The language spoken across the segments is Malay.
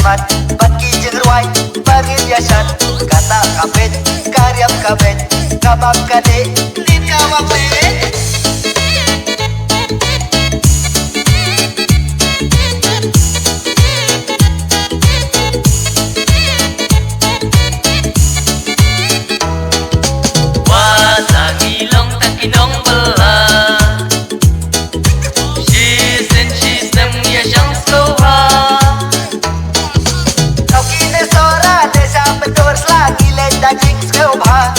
hikmat bagi jengruai bagi biasan kata kabet karyam kabet kabab kade lin kawape. Ngilong tang kinong bylla shisien shisnem ya sngewbha Kau kini sora desa betul selagi le daging sngewbha.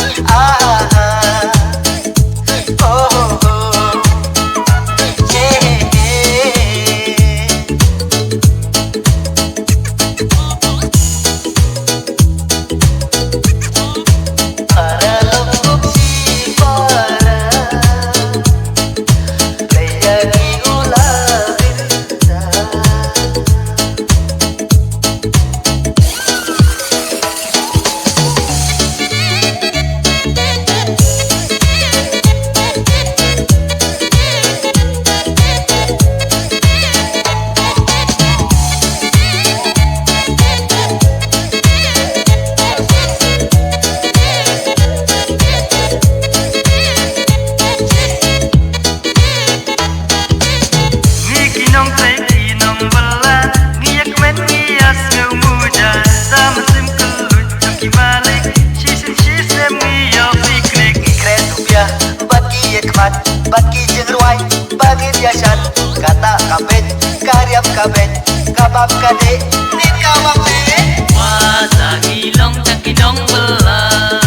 Nong Piknic Nong bylla ngiyak men ngiyas ngewmuja sama mnsiem kylluid Jongki malik shisnem ngiyong piknik Keren rupiah bagi hikmat bagi jengruai bagi biasan kata kabet karyam kabet kabab kade lin kawape. Ngilong tang kinong bylla